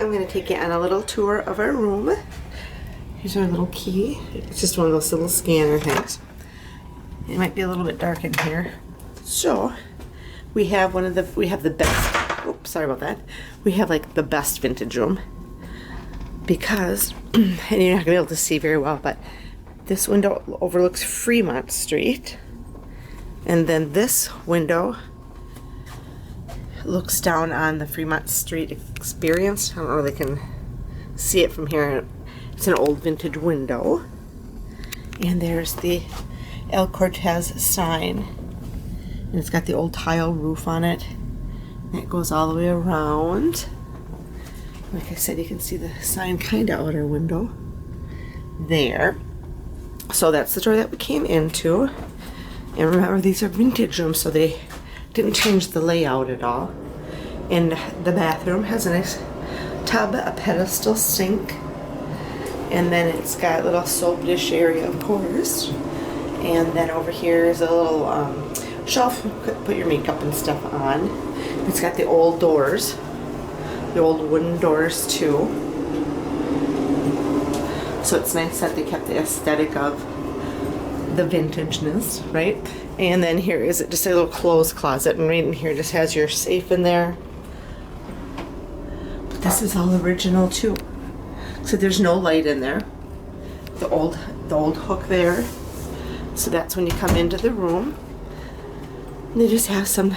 I'm going to take you on a little tour of our room. Here's our little key. It's just one of those little scanner things. It might be a little bit dark in here. So we have the best, oops, sorry about that. We have like the best vintage room because, and you're not going to be able to see very well, but this window overlooks Fremont Street. And then this window looks down on the Fremont Street experience. I don't know if they can see it from here. It's an old vintage window. And there's the El Cortez sign. And it's got the old tile roof on it. And it goes all the way around. Like I said, you can see the sign kind of out our window there. So that's the door that we came into. And remember, these are vintage rooms, so they didn't change the layout at all. And the bathroom has a nice tub, a pedestal sink, and then it's got a little soap dish area, of course. And then over here is a little shelf you could put your makeup and stuff on. It's got the old doors, the old wooden doors too. So it's nice that they kept the aesthetic of the vintageness, right? And then here is just a little clothes closet, and right in here just has your safe in there. But this is all original too. So there's no light in there. The old hook there. So that's when you come into the room. And they just have some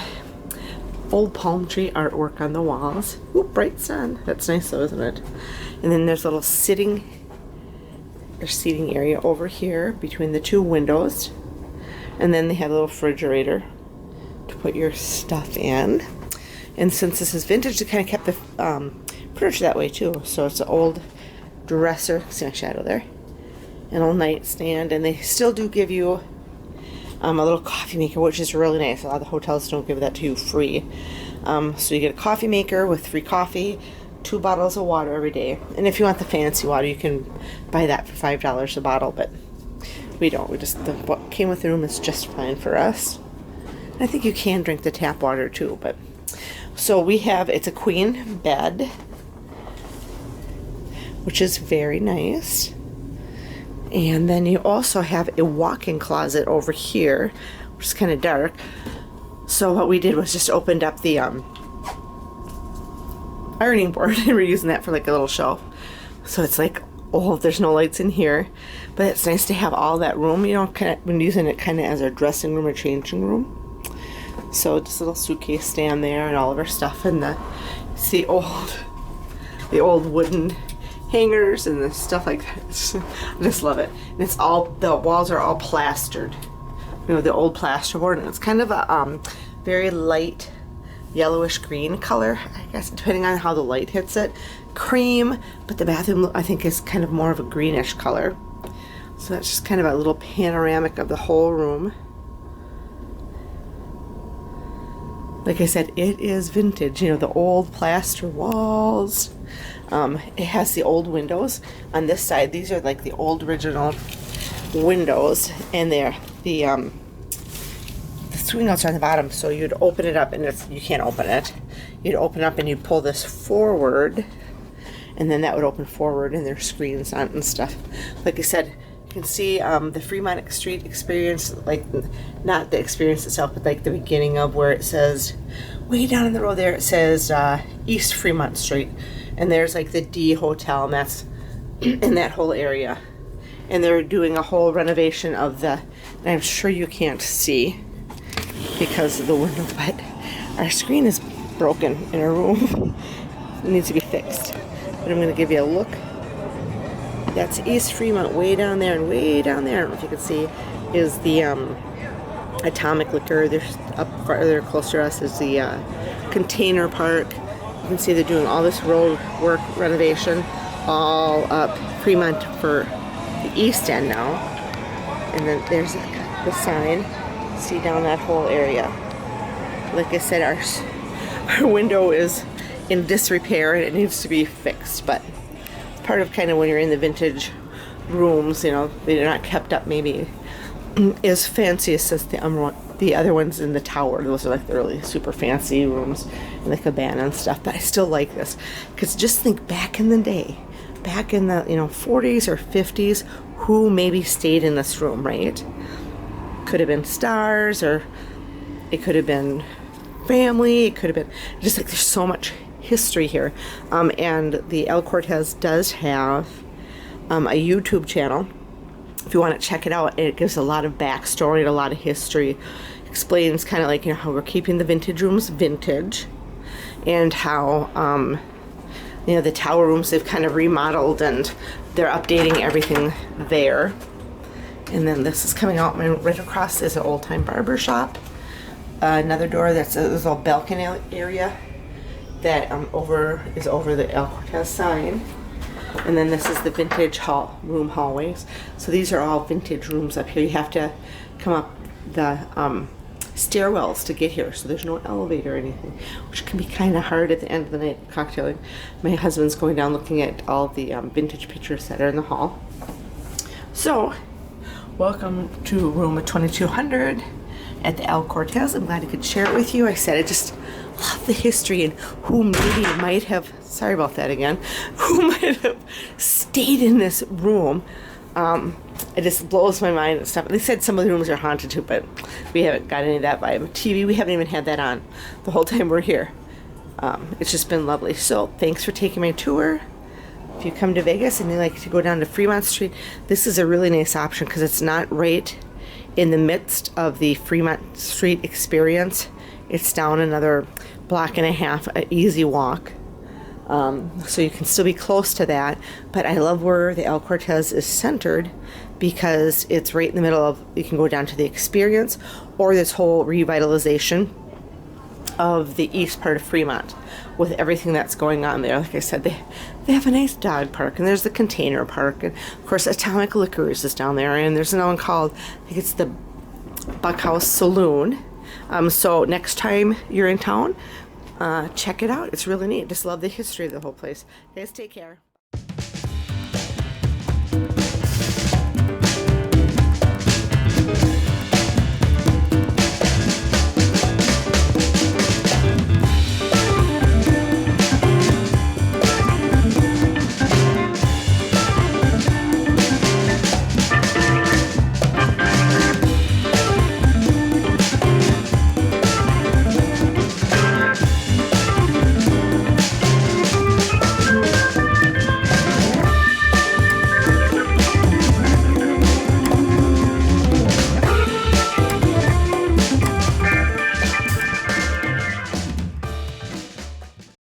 old palm tree artwork on the walls. Ooh, bright sun. That's nice though, isn't it? And then there's a little seating area over here between the two windows. And then they have a little refrigerator to put your stuff in. And since this is vintage, they kind of kept the furniture that way too. So it's an old dresser, see my shadow there, an old nightstand, and they still do give you a little coffee maker, which is really nice. A lot of the hotels don't give that to you free. So you get a coffee maker with free coffee, 2 bottles of water every day. And if you want the fancy water, you can buy that for $5 a bottle, but we don't. What came with the room is just fine for us. I think you can drink the tap water too, but so it's a queen bed, which is very nice. And then you also have a walk-in closet over here, which is kind of dark. So what we did was just opened up the ironing board, and we're using that for like a little shelf. So it's like, oh, there's no lights in here, but it's nice to have all that room, you know, kind of, when using it kind of as our dressing room or changing room. So just a little suitcase stand there and all of our stuff, and the old wooden hangers and the stuff like that. I just love it. And it's all, the walls are all plastered, you know, the old plasterboard, and it's kind of a very light yellowish green color, I guess, depending on how the light hits it. Cream, but the bathroom I think is kind of more of a greenish color. So that's just kind of a little panoramic of the whole room. Like I said, it is vintage, you know, the old plaster walls. It has the old windows on this side. These are like the old original windows, and they're the swing outs are on the bottom, so you'd open it up, and you can't open it. You'd open up and you'd pull this forward, and then that would open forward, and there's screens on it and stuff. Like I said, you can see the Fremont Street experience, like not the experience itself, but like the beginning of where it says, way down in the road there, it says East Fremont Street, and there's like the D Hotel, and that's in that whole area. And they're doing a whole renovation of and I'm sure you can't see because of the window, but our screen is broken in our room. It needs to be fixed. But I'm going to give you a look. That's East Fremont, way down there, and way down there, I don't know if you can see, is the Atomic Liquor. There's up farther closer to us is the Container Park. You can see they're doing all this road work renovation all up Fremont for the east end now. And then there's the sign. See down that whole area. Like I said, our window is in disrepair and it needs to be fixed, but it's part of kind of when you're in the vintage rooms, you know, they're not kept up maybe as fancy as the other ones in the tower. Those are like the really super fancy rooms and the cabana and stuff. But I still like this because just think back in the day, back in the 40s or 50s, who maybe stayed in this room, right? Could have been stars, or it could have been family. It could have been just like there's so much history here. And the El Cortez does have a YouTube channel. If you want to check it out, it gives a lot of backstory and a lot of history. Explains kind of like how we're keeping the vintage rooms vintage, and how the tower rooms they've kind of remodeled and they're updating everything there. And then this is coming out right across is an old time barber shop. Another door that's a little balcony area that is over the El Cortez sign. And then this is the vintage room hallways. So these are all vintage rooms up here. You have to come up the stairwells to get here. So there's no elevator or anything, which can be kind of hard at the end of the night cocktailing. My husband's going down looking at all the vintage pictures that are in the hall. So welcome to room 2200 at the El Cortez. I'm glad I could share it with you. I said I just love the history and who maybe might have, sorry about that again, who might have stayed in this room. It just blows my mind and stuff. They said some of the rooms are haunted too, but we haven't got any of that by TV. We haven't even had that on the whole time we're here. It's just been lovely. So thanks for taking my tour. If you come to Vegas and you like to go down to Fremont Street, this is a really nice option because it's not right in the midst of the Fremont Street experience. It's down another block and a half, an easy walk. So you can still be close to that. But I love where the El Cortez is centered because it's right in the middle of, you can go down to the experience or this whole revitalization of the east part of Fremont with everything that's going on there. Like I said, they have a nice dog park, and there's the container park, and of course Atomic Liquors is down there, and there's another one called, I think it's the Buckhouse Saloon. So next time you're in town, check it out. It's really neat. Just love the history of the whole place. Guys, take care.